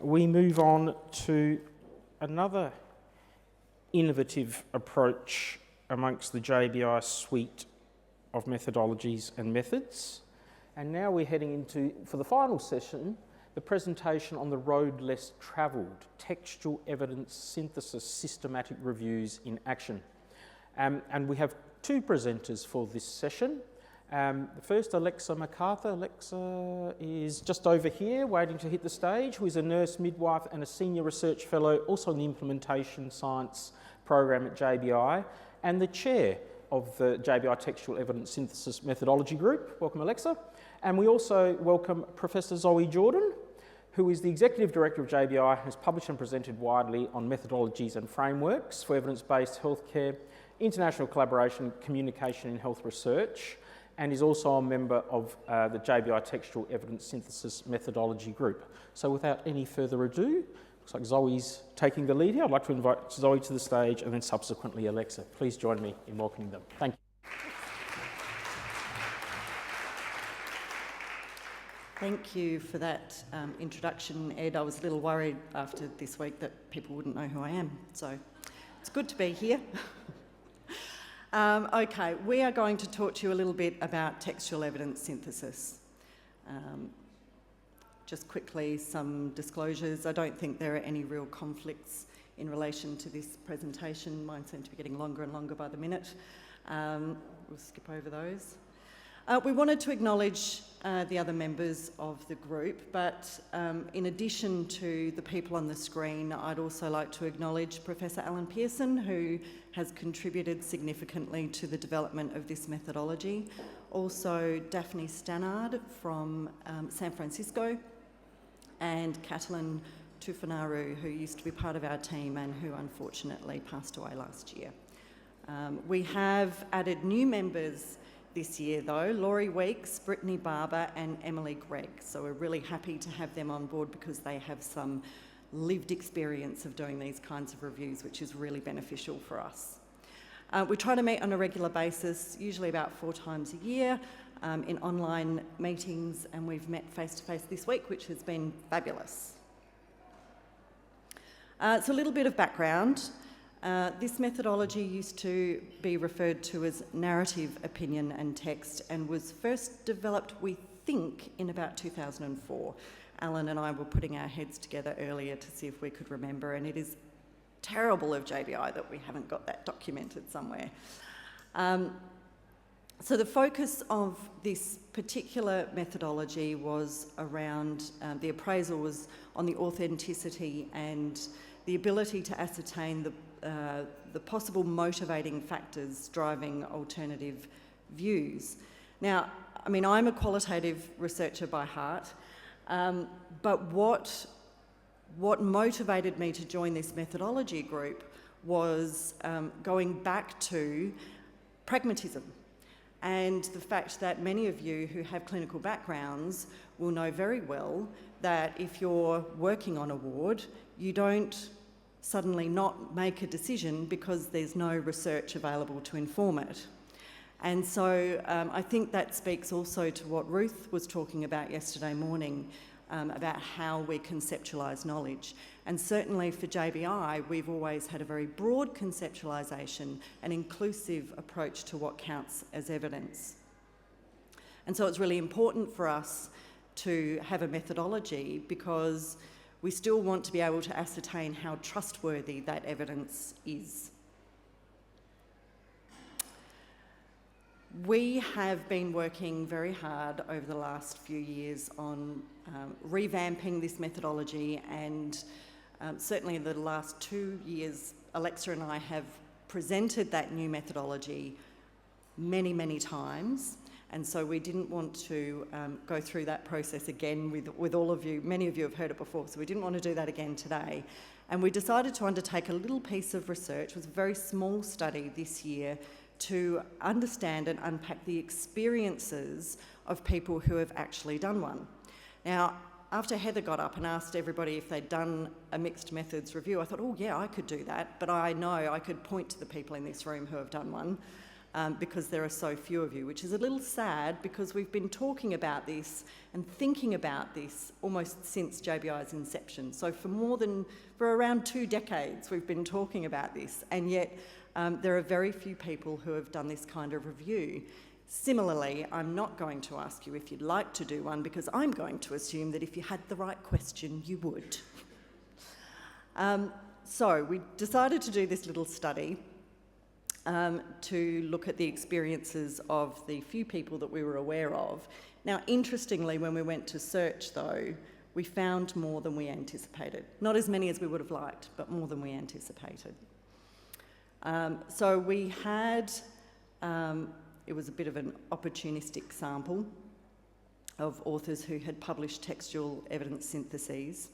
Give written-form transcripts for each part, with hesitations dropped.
we move on to another innovative approach amongst the JBI suite of methodologies and methods. And now we're heading into, for the final session, the presentation on the road less travelled, textual evidence synthesis, systematic reviews in action. And we have two presenters for this session. First, Alexa McArthur. Alexa is just over here waiting to hit the stage, who is a nurse midwife and a senior research fellow, also in the implementation science program at JBI, and the chair of the JBI Textual Evidence Synthesis Methodology Group. Welcome, Alexa. And we also welcome Professor Zoe Jordan, who is the Executive Director of JBI and has published and presented widely on methodologies and frameworks for evidence-based healthcare, international collaboration, communication in health research, and is also a member of the JBI Textual Evidence Synthesis Methodology Group. So without any further ado, looks like Zoe's taking the lead here. I'd like to invite Zoe to the stage and then subsequently Alexa. Please join me in welcoming them. Thank you. Thank you for that introduction, Ed. I was a little worried after this week that people wouldn't know who I am, so it's good to be here. Okay, we are going to talk to you a little bit about textual evidence synthesis. Just quickly, some disclosures. I don't think there are any real conflicts in relation to this presentation. Mine seem to be getting longer and longer by the minute. We'll skip over those. We wanted to acknowledge the other members of the group, but in addition to the people on the screen, I'd also like to acknowledge Professor Alan Pearson, who has contributed significantly to the development of this methodology. Also, Daphne Stannard from San Francisco, and Catalin Tufanaru, who used to be part of our team and who unfortunately passed away last year. We have added new members this year though, Laurie Weeks, Brittany Barber and Emily Gregg. So we're really happy to have them on board because they have some lived experience of doing these kinds of reviews, which is really beneficial for us. We try to meet on a regular basis, usually about 4 times a year, in online meetings, and we've met face-to-face this week, which has been fabulous. So a little bit of background. This methodology used to be referred to as narrative, opinion and text, and was first developed, we think, in about 2004. Alan and I were putting our heads together earlier to see if we could remember, and it is terrible of JBI that we haven't got that documented somewhere. So the focus of this particular methodology was around, the appraisal was on the authenticity and the ability to ascertain the possible motivating factors driving alternative views. Now, I mean, I'm a qualitative researcher by heart, but what motivated me to join this methodology group was going back to pragmatism and the fact that many of you who have clinical backgrounds will know very well that if you're working on a ward, you don't suddenly not make a decision because there's no research available to inform it. And so I think that speaks also to what Ruth was talking about yesterday morning, about how we conceptualise knowledge. And certainly for JBI, we've always had a very broad conceptualisation and inclusive approach to what counts as evidence. And so it's really important for us to have a methodology because we still want to be able to ascertain how trustworthy that evidence is. We have been working very hard over the last few years on revamping this methodology, and certainly in the last 2 years, Alexa and I have presented that new methodology many, many times. And so we didn't want to go through that process again with all of you. Many of you have heard it before, so we didn't want to do that again today. And we decided to undertake a little piece of research. It was a very small study this year to understand and unpack the experiences of people who have actually done one. Now, after Heather got up and asked everybody if they'd done a mixed methods review, I thought, oh yeah, I could do that, but I know I could point to the people in this room who have done one. because there are so few of you, which is a little sad because we've been talking about this and thinking about this almost since JBI's inception. So for around 2 decades we've been talking about this, and yet there are very few people who have done this kind of review. Similarly, I'm not going to ask you if you'd like to do one because I'm going to assume that if you had the right question, you would. So we decided to do this little study to look at the experiences of the few people that we were aware of. Now, interestingly, when we went to search, though, we found more than we anticipated. Not as many as we would have liked, but more than we anticipated. So we had, it was a bit of an opportunistic sample of authors who had published textual evidence syntheses.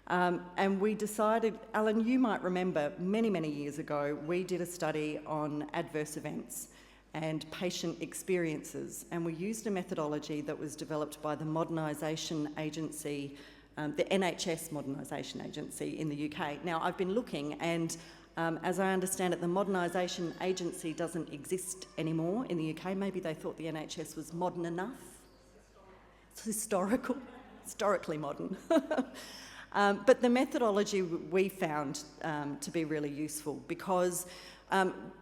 And we decided, Alan, you might remember many, many years ago, we did a study on adverse events and patient experiences, and we used a methodology that was developed by the Modernisation Agency, the NHS Modernisation Agency in the UK. Now, I've been looking, and as I understand it, the Modernisation Agency doesn't exist anymore in the UK. Maybe they thought the NHS was modern enough. It's historically modern. But the methodology we found to be really useful because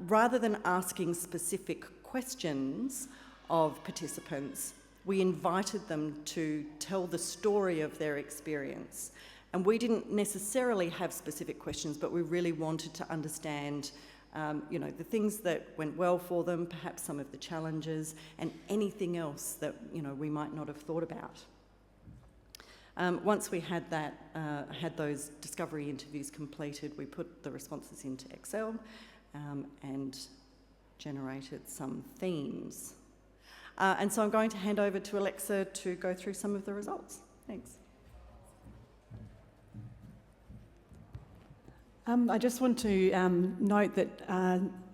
rather than asking specific questions of participants, we invited them to tell the story of their experience. And we didn't necessarily have specific questions, but we really wanted to understand the things that went well for them, perhaps some of the challenges, and anything else that we might not have thought about. Once we had had those discovery interviews completed, we put the responses into Excel and generated some themes. And so I'm going to hand over to Alexa to go through some of the results. Thanks. I just want to note that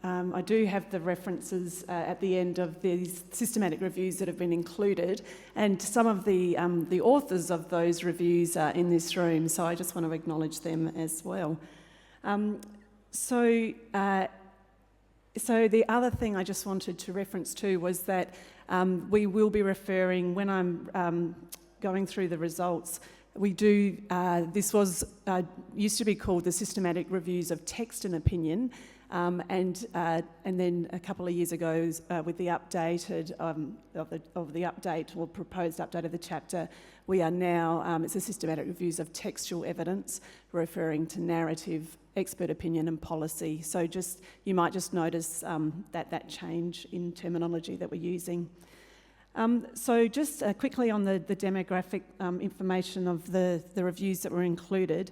I do have the references at the end of these systematic reviews that have been included, and some of the authors of those reviews are in this room, so I just want to acknowledge them as well. So the other thing I just wanted to reference to was that we will be referring, when I'm going through the results, we do, this was, used to be called the Systematic Reviews of Text and Opinion, and then a couple of years ago, with the updated, of the update or proposed update of the chapter, we are now, it's a Systematic Reviews of Textual Evidence, referring to narrative, expert opinion and policy. So you might just notice that change in terminology that we're using. So just quickly on the demographic information of the reviews that were included,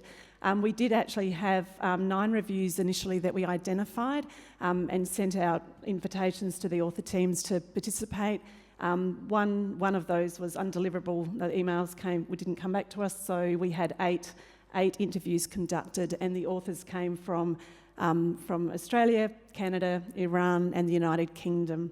we did actually have 9 reviews initially that we identified and sent out invitations to the author teams to participate. One of those was undeliverable. The emails didn't come back to us, so we had eight interviews conducted, and the authors came from Australia, Canada, Iran and the United Kingdom.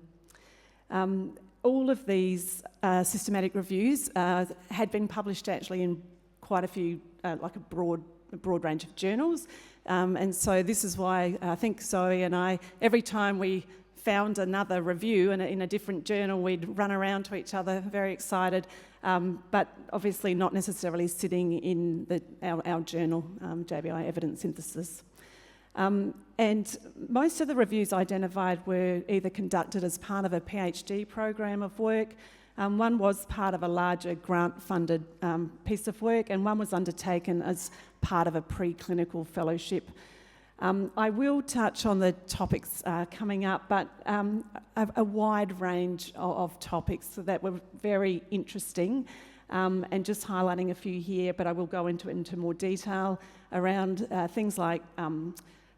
All of these systematic reviews had been published actually in quite a few, like a broad range of journals. And so this is why I think Zoe and I, every time we found another review in a different journal, we'd run around to each other, very excited, but obviously not necessarily sitting in our journal, JBI Evidence Synthesis. And most of the reviews identified were either conducted as part of a PhD program of work, one was part of a larger grant-funded piece of work, and one was undertaken as part of a preclinical fellowship. I will touch on the topics coming up, but a wide range of topics that were very interesting, and just highlighting a few here, but I will go into more detail around things like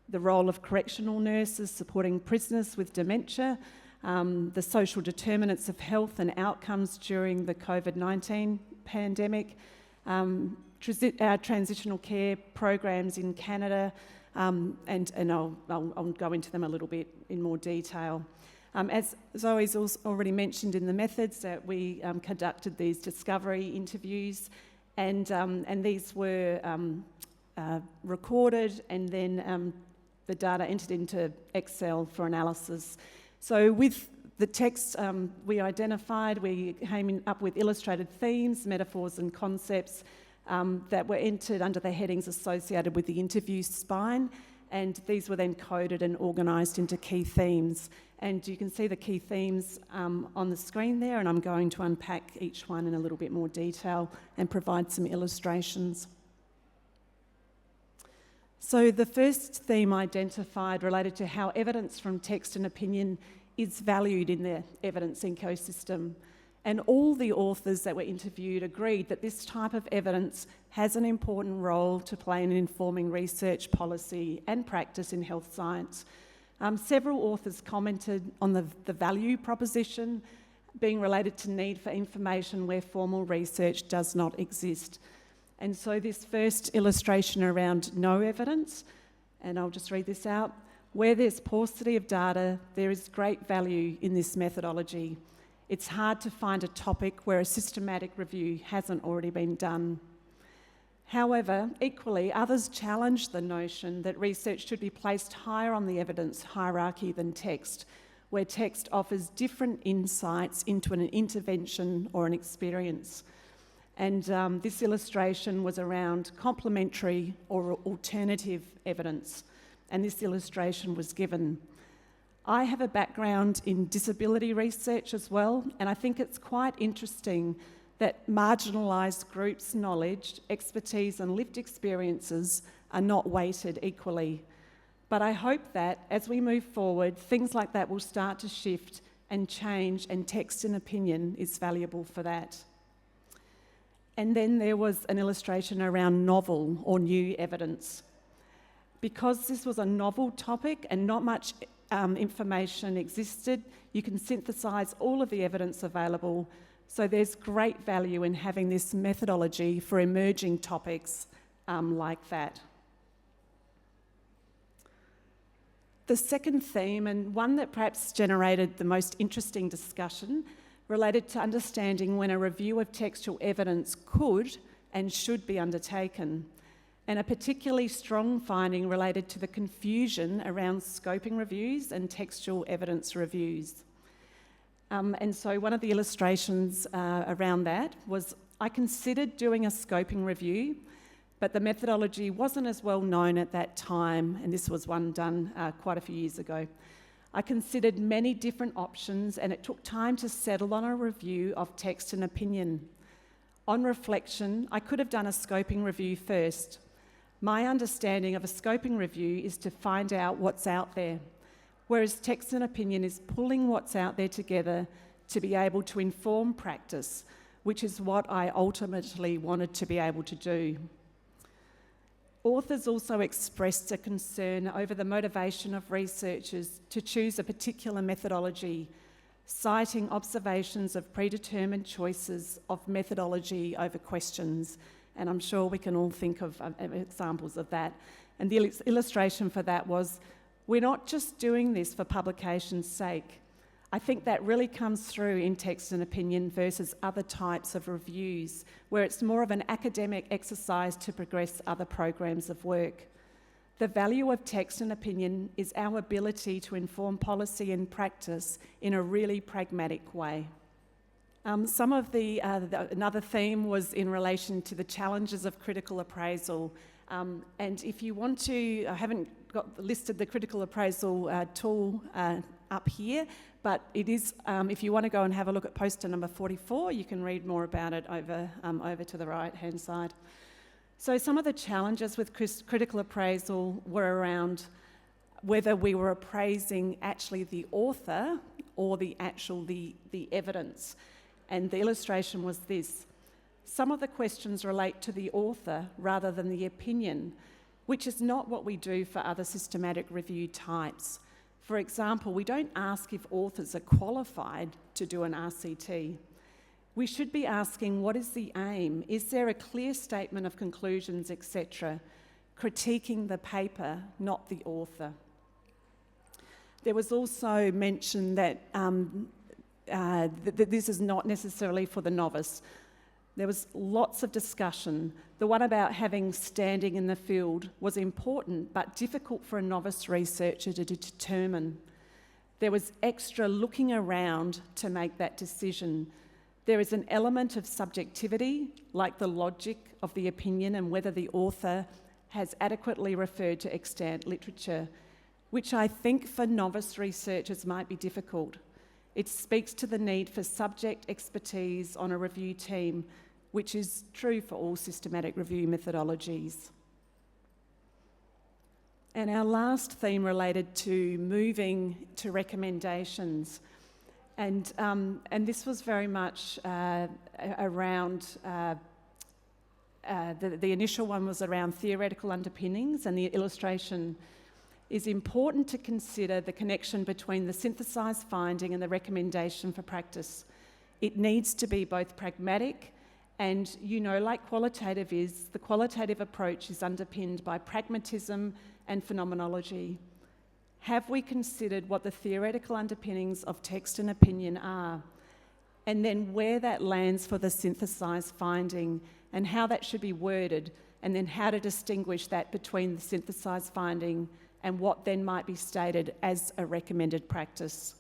the role of correctional nurses supporting prisoners with dementia, the social determinants of health and outcomes during the COVID-19 pandemic, our transitional care programs in Canada, and I'll go into them a little bit in more detail. As Zoe's already mentioned in the methods, that we conducted these discovery interviews, and these were recorded, and then the data entered into Excel for analysis. So with the text we came up with illustrated themes, metaphors and concepts that were entered under the headings associated with the interview spine, and these were then coded and organised into key themes. And you can see the key themes on the screen there, and I'm going to unpack each one in a little bit more detail and provide some illustrations. So the first theme identified related to how evidence from text and opinion is valued in the evidence ecosystem. And all the authors that were interviewed agreed that this type of evidence has an important role to play in informing research, policy and practice in health science. Several authors commented on the value proposition being related to need for information where formal research does not exist. And so this first illustration around no evidence, and I'll just read this out, where there's paucity of data, there is great value in this methodology. It's hard to find a topic where a systematic review hasn't already been done. However, equally, others challenge the notion that research should be placed higher on the evidence hierarchy than text, where text offers different insights into an intervention or an experience. And this illustration was around complementary or alternative evidence, and this illustration was given. I have a background in disability research as well, and I think it's quite interesting that marginalised groups' knowledge, expertise and lived experiences are not weighted equally. But I hope that as we move forward, things like that will start to shift and change, and text and opinion is valuable for that. And then there was an illustration around novel or new evidence. Because this was a novel topic and not much information existed, you can synthesise all of the evidence available. So there's great value in having this methodology for emerging topics like that. The second theme, and one that perhaps generated the most interesting discussion, related to understanding when a review of textual evidence could and should be undertaken, and a particularly strong finding related to the confusion around scoping reviews and textual evidence reviews. And so one of the illustrations around that was, I considered doing a scoping review, but the methodology wasn't as well known at that time, and this was one done quite a few years ago. I considered many different options, and it took time to settle on a review of text and opinion. On reflection, I could have done a scoping review first. My understanding of a scoping review is to find out what's out there, whereas text and opinion is pulling what's out there together to be able to inform practice, which is what I ultimately wanted to be able to do. Authors also expressed a concern over the motivation of researchers to choose a particular methodology, citing observations of predetermined choices of methodology over questions. And I'm sure we can all think of examples of that. And the illustration for that was, we're not just doing this for publication's sake. I think that really comes through in text and opinion versus other types of reviews, where it's more of an academic exercise to progress other programs of work. The value of text and opinion is our ability to inform policy and practice in a really pragmatic way. Another theme was in relation to the challenges of critical appraisal. And if you want to, I haven't listed the critical appraisal tool up here, but it is, if you want to go and have a look at poster number 44, you can read more about it over to the right-hand side. So some of the challenges with critical appraisal were around whether we were appraising actually the author or the evidence. And the illustration was this. Some of the questions relate to the author rather than the opinion, which is not what we do for other systematic review types. For example, we don't ask if authors are qualified to do an RCT. We should be asking, what is the aim? Is there a clear statement of conclusions, etc.? Critiquing the paper, not the author. There was also mention that this is not necessarily for the novice. There was lots of discussion. The one about having standing in the field was important but difficult for a novice researcher to determine. There was extra looking around to make that decision. There is an element of subjectivity, like the logic of the opinion and whether the author has adequately referred to extant literature, which I think for novice researchers might be difficult. It speaks to the need for subject expertise on a review team, which is true for all systematic review methodologies. And our last theme related to moving to recommendations. And this was very much around, the initial one was around theoretical underpinnings, and the illustration is important to consider the connection between the synthesised finding and the recommendation for practice. It needs to be both pragmatic and, like qualitative is, the qualitative approach is underpinned by pragmatism and phenomenology. Have we considered what the theoretical underpinnings of text and opinion are, and then where that lands for the synthesised finding and how that should be worded, and then how to distinguish that between the synthesised finding and what then might be stated as a recommended practice.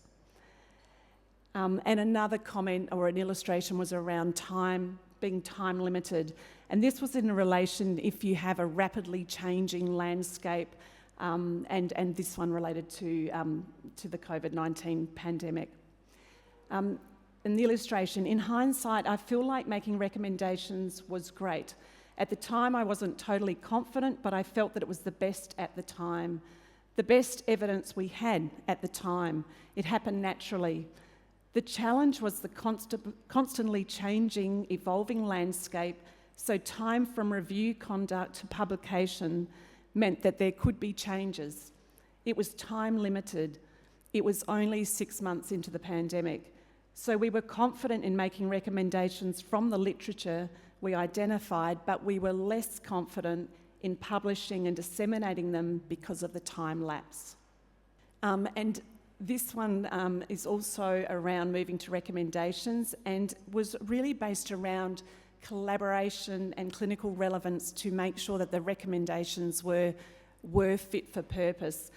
And another comment or an illustration was around time, being time limited. And this was in relation if you have a rapidly changing landscape, and this one related to the COVID-19 pandemic. In the illustration, in hindsight, I feel like making recommendations was great. At the time, I wasn't totally confident, but I felt that it was the best at the time. The best evidence we had at the time. It happened naturally. The challenge was the constantly changing, evolving landscape, so time from review conduct to publication meant that there could be changes. It was time limited. It was only 6 months into the pandemic. So we were confident in making recommendations from the literature we identified, but we were less confident in publishing and disseminating them because of the time lapse. And this one is also around moving to recommendations and was really based around collaboration and clinical relevance to make sure that the recommendations were fit for purpose.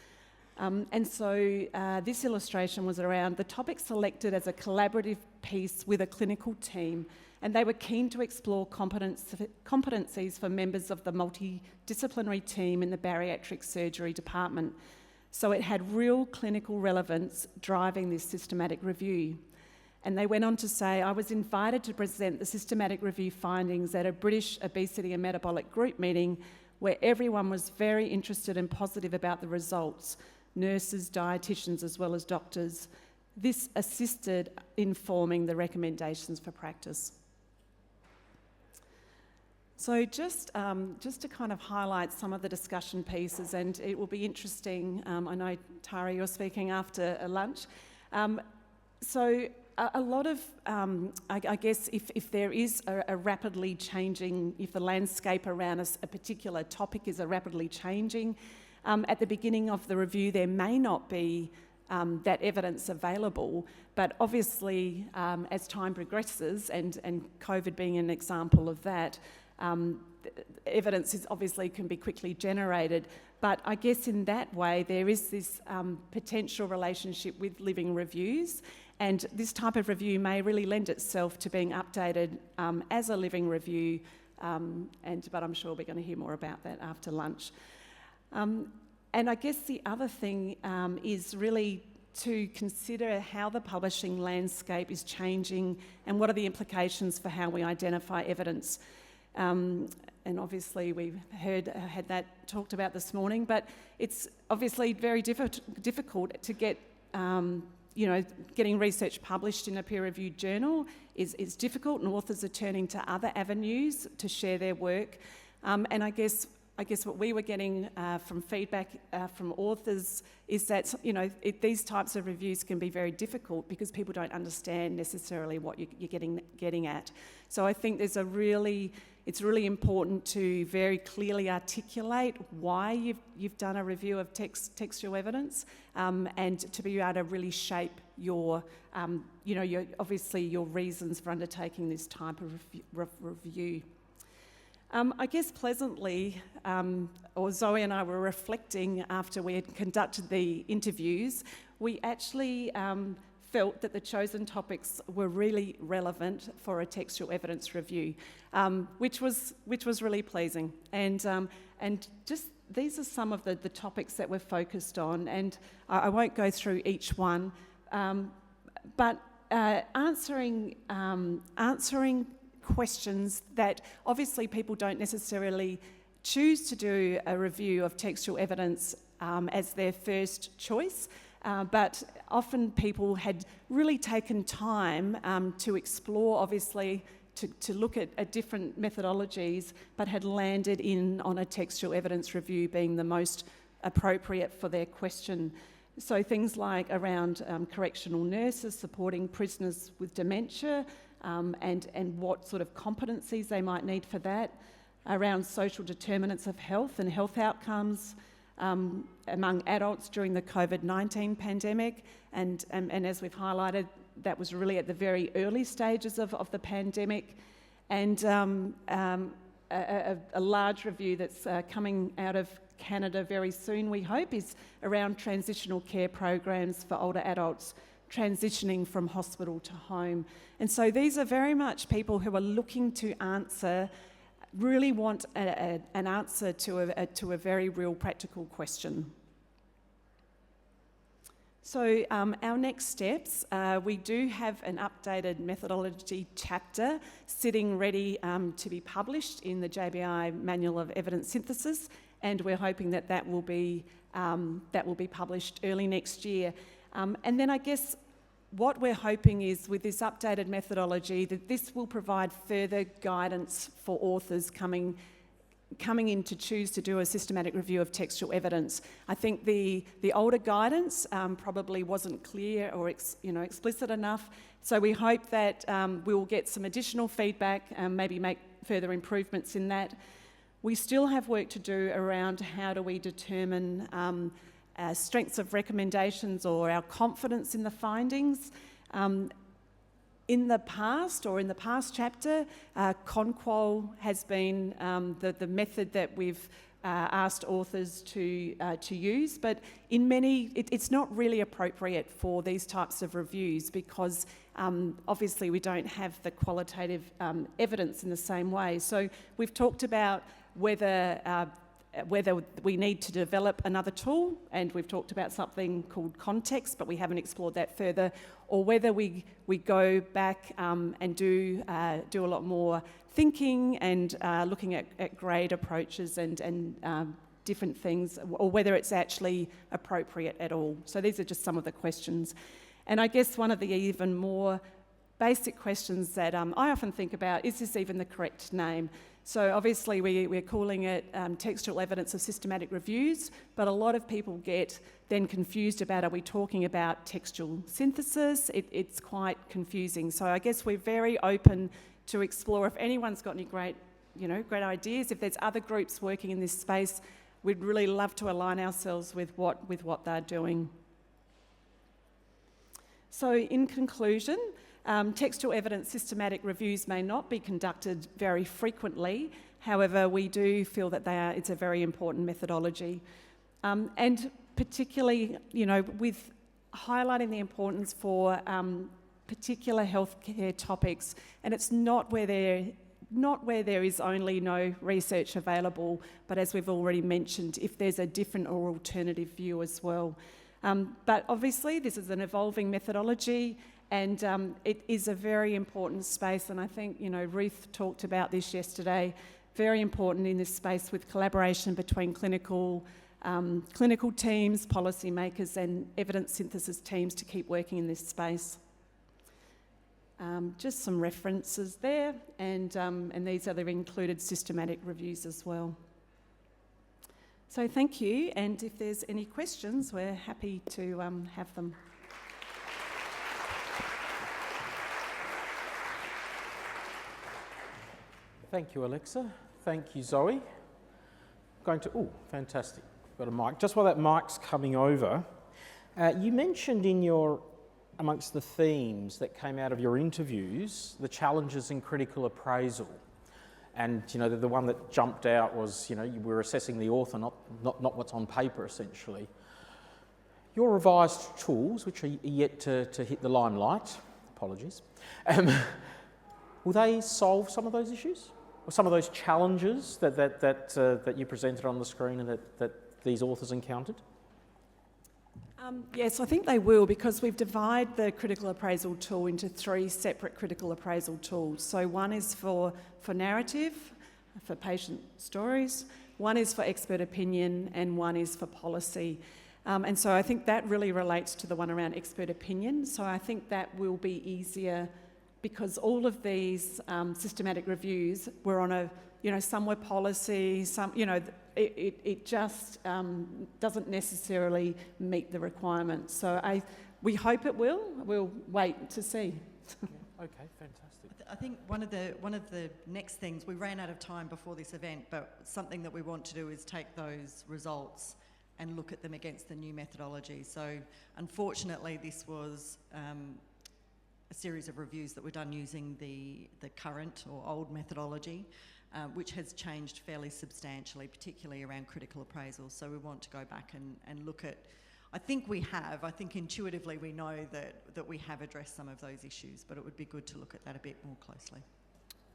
And so this illustration was around the topic selected as a collaborative piece with a clinical team, and they were keen to explore competencies for members of the multidisciplinary team in the bariatric surgery department. So it had real clinical relevance driving this systematic review. And they went on to say, I was invited to present the systematic review findings at a British Obesity and Metabolic Group meeting where everyone was very interested and positive about the results, nurses, dietitians, as well as doctors. This assisted in forming the recommendations for practice. So just to kind of highlight some of the discussion pieces, and it will be interesting, I know, Tara, you're speaking after lunch. So a lot of, I guess, if there is a rapidly changing, if the landscape around us, a particular topic is a rapidly changing, at the beginning of the review there may not be that evidence available, but obviously as time progresses, and COVID being an example of that, evidence is obviously can be quickly generated, but I guess in that way there is this potential relationship with living reviews, and this type of review may really lend itself to being updated as a living review, but I'm sure we're going to hear more about that after lunch. And I guess the other thing is really to consider how the publishing landscape is changing and what are the implications for how we identify evidence. And obviously we've had that talked about this morning, but it's obviously very difficult to get, getting research published in a peer-reviewed journal is difficult, and authors are turning to other avenues to share their work. And I guess what we were getting from feedback from authors is that, these types of reviews can be very difficult because people don't understand necessarily what you're getting at. So I think it's really important to very clearly articulate why you've done a review of textual evidence, and to be able to really shape your reasons for undertaking this type of review. I guess pleasantly, Zoe and I were reflecting after we had conducted the interviews, we actually felt that the chosen topics were really relevant for a textual evidence review, which was really pleasing. And just these are some of the topics that we're focused on, and I won't go through each one, but answering questions that obviously people don't necessarily choose to do a review of textual evidence as their first choice, but often people had really taken time to explore, obviously, to look at different methodologies, but had landed on a textual evidence review being the most appropriate for their question. So things like around correctional nurses supporting prisoners with dementia, and what sort of competencies they might need for that, around social determinants of health and health outcomes among adults during the COVID-19 pandemic, and as we've highlighted, that was really at the very early stages of the pandemic, and a large review that's coming out of Canada very soon, we hope, is around transitional care programs for older adults transitioning from hospital to home. And so these are very much people who are looking to really want an answer to a very real practical question. So our next steps, we do have an updated methodology chapter sitting ready to be published in the JBI Manual of Evidence Synthesis, and we're hoping that will be published early next year. And then I guess what we're hoping is, with this updated methodology, that this will provide further guidance for authors coming in to choose to do a systematic review of textual evidence. I think the older guidance probably wasn't clear or explicit enough, so we hope that we'll get some additional feedback and maybe make further improvements in that. We still have work to do around how do we determine strengths of recommendations or our confidence in the findings. In the past chapter, Conqual has been the method that we've asked authors to use, but in many, it's not really appropriate for these types of reviews because obviously we don't have the qualitative evidence in the same way. So we've talked about whether we need to develop another tool, and we've talked about something called context, but we haven't explored that further, or whether we go back and do a lot more thinking and looking at grade approaches and different things, or whether it's actually appropriate at all. So these are just some of the questions. And I guess one of the even more basic questions that I often think about, is this even the correct name? So obviously we're calling it textual evidence of systematic reviews, but a lot of people get then confused about, are we talking about textual synthesis? It's quite confusing. So I guess we're very open to explore. If anyone's got any great ideas, if there's other groups working in this space, we'd really love to align ourselves with what they're doing. So in conclusion, textual evidence systematic reviews may not be conducted very frequently. However, we do feel that it's a very important methodology. And particularly, with highlighting the importance for particular healthcare topics, and it's not where there is only no research available, but as we've already mentioned, if there's a different or alternative view as well. But obviously, this is an evolving methodology, and it is a very important space, and I think, Ruth talked about this yesterday, very important in this space with collaboration between clinical teams, policymakers and evidence synthesis teams to keep working in this space. Just some references there, and these are the included systematic reviews as well. So thank you, and if there's any questions, we're happy to have them. Thank you, Alexa. Thank you, Zoe. Fantastic. Got a mic. Just while that mic's coming over, you mentioned amongst the themes that came out of your interviews, the challenges in critical appraisal. And, the one that jumped out was, you were assessing the author, not what's on paper, essentially. Your revised tools, which are yet to hit the limelight, apologies, will they solve some of those issues? Or some of those challenges that you presented on the screen and that these authors encountered? Yes, I think they will, because we've divided the critical appraisal tool into 3 separate critical appraisal tools. So one is for narrative, for patient stories, one is for expert opinion, and one is for policy. And so I think that really relates to the one around expert opinion. So I think that will be easier, because all of these systematic reviews were on a, some were policy, some, it just doesn't necessarily meet the requirements. So we hope it will. We'll wait to see. Okay, fantastic. I think one of the next things, we ran out of time before this event, but something that we want to do is take those results and look at them against the new methodology. So unfortunately, this was a series of reviews that were done using the current or old methodology, which has changed fairly substantially, particularly around critical appraisal. So we want to go back and look at, I think intuitively we know that we have addressed some of those issues, but it would be good to look at that a bit more closely.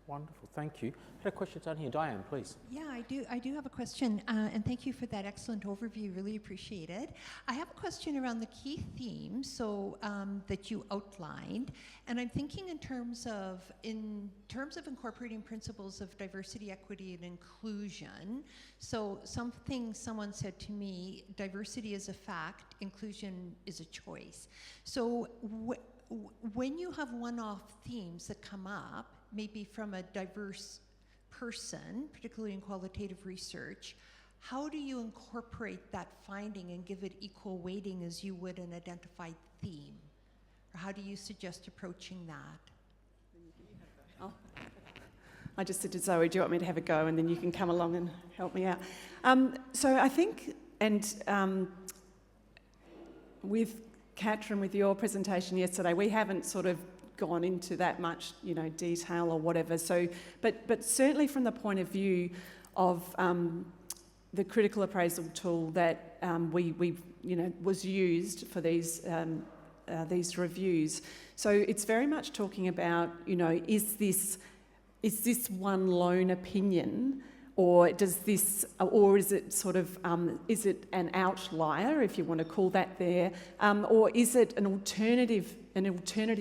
Wonderful, thank you. I had a question down here. Diane, please. Yeah, I do have a question, and thank you for that excellent overview. Really appreciate it. I have a question around the key themes that you outlined, and I'm thinking in terms of incorporating principles of diversity, equity, and inclusion. So someone said to me, diversity is a fact, inclusion is a choice. So when you have one-off themes that come up, maybe from a diverse person, particularly in qualitative research, how do you incorporate that finding and give it equal weighting as you would an identified theme? Or how do you suggest approaching that? Oh. I just said to Zoe, do you want me to have a go, and then you can come along and help me out? So I think, and with Katrin, with your presentation yesterday, we haven't sort of gone into that much, detail or whatever. So, but certainly from the point of view of the critical appraisal tool that we was used for these reviews. So it's very much talking about, is this one lone opinion, or is it sort of, is it an outlier, if you want to call that there, or is it an alternative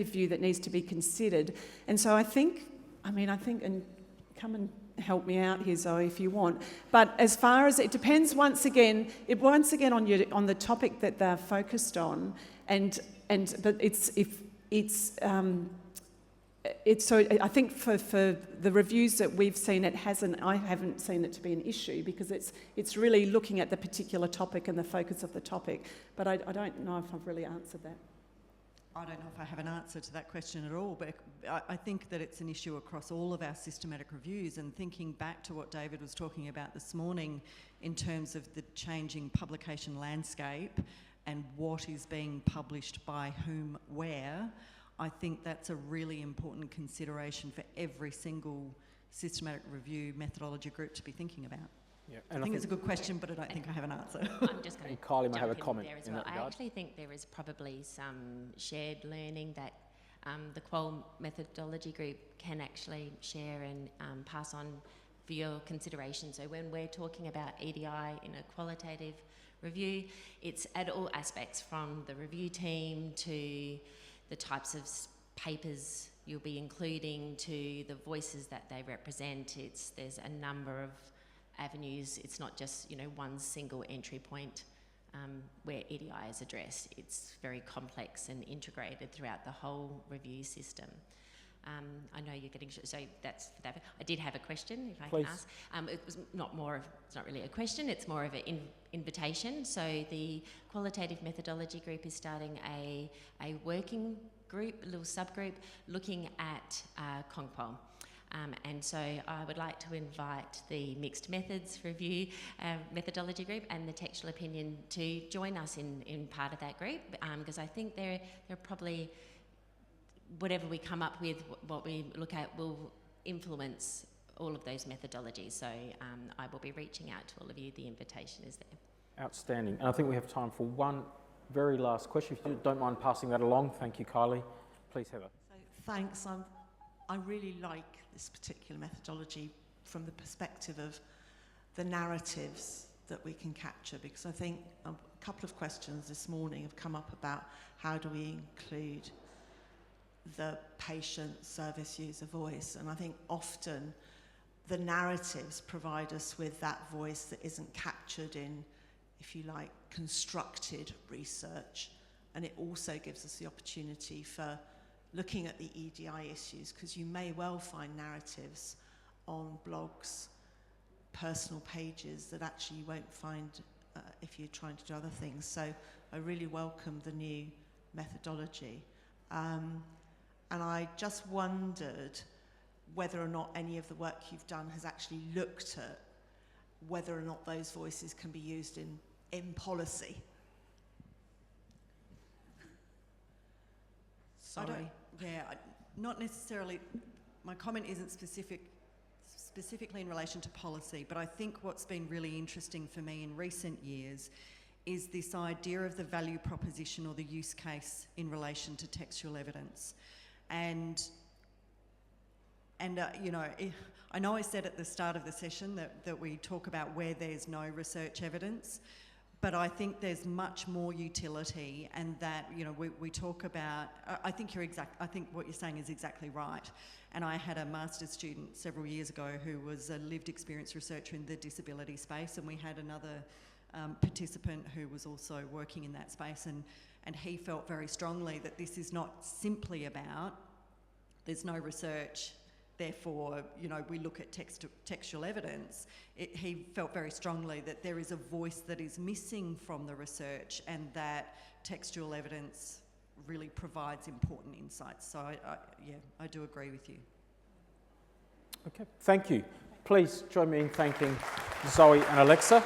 view that needs to be considered? And so I think, and come and help me out here, Zoe, if you want. But as far as it depends, once again on the topic that they're focused on, but so I think for the reviews that we've seen, I haven't seen it to be an issue, because it's really looking at the particular topic and the focus of the topic. But I don't know if I've really answered that. I don't know if I have an answer to that question at all, but I think that it's an issue across all of our systematic reviews, and thinking back to what David was talking about this morning in terms of the changing publication landscape and what is being published by whom, where, I think that's a really important consideration for every single systematic review methodology group to be thinking about. Yeah, I think it's a good question, but I don't think I have an answer. I'm just going to Kylie might have a comment there as in well. that I regard. actually think there is probably some shared learning that the Qual methodology group can actually share and pass on for your consideration. So when we're talking about EDI in a qualitative review, it's at all aspects, from the review team to the types of papers you'll be including to the voices that they represent. There's a number of avenues. It's not just one single entry point where EDI is addressed. It's very complex and integrated throughout the whole review system. I know you're getting, so that's for that. I did have a question, if I Please. can ask. It was it's not really a question, it's more of an invitation. So the qualitative methodology group is starting a working group, a little subgroup, looking at ConQual. And so I would like to invite the Mixed Methods Review methodology group and the Textual Opinion to join us in part of that group, because I think they're probably, whatever we come up with, what we look at will influence all of those methodologies. So I will be reaching out to all of you. The invitation is there. Outstanding. And I think we have time for one very last question. If you don't mind passing that along. Thank you, Kylie. Please, Heather. So thanks. I really like this particular methodology from the perspective of the narratives that we can capture, because I think a couple of questions this morning have come up about how do we include the patient service user voice, and I think often the narratives provide us with that voice that isn't captured in, if you like, constructed research, and it also gives us the opportunity for looking at the EDI issues, because you may well find narratives on blogs, personal pages that actually you won't find if you're trying to do other things. So I really welcome the new methodology. And I just wondered whether or not any of the work you've done has actually looked at whether or not those voices can be used in policy. Sorry. Not necessarily. My comment isn't specifically in relation to policy, but I think what's been really interesting for me in recent years is this idea of the value proposition or the use case in relation to textual evidence. And you know, I know I said at the start of the session that we talk about where there's no research evidence, but I think there's much more utility, and that, you know, we talk about, I think what you're saying is exactly right. And I had a master's student several years ago who was a lived experience researcher in the disability space, and we had another participant who was also working in that space, and he felt very strongly that this is not simply about there's no research, therefore, you know, we look at textual evidence. He felt very strongly that there is a voice that is missing from the research, and that textual evidence really provides important insights. So I do agree with you. Okay, thank you. Please join me in thanking Zoe and Alexa.